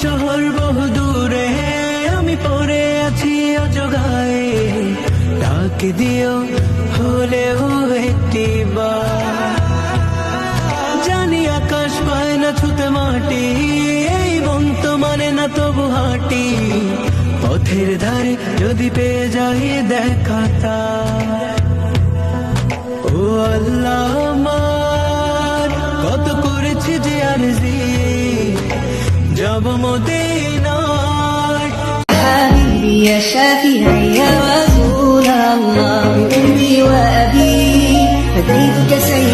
শহর বহু দূরে, আমি পড়ে আছি অজগায়ে, ডাক দিও হলেও একটি বার। জানি আকাশ পায় না ছুতে মাটি, এই মন তো মানে না তবু হাঁটি, পথের ধারে যদি পেয়ে যাই দেখা তার। ও আল্লাহ আমার কত করেছি যে আরজি, যাব মদিনায়। حبيبي يا شافعي يا رسول الله، أمي وأبي فديتك سيدي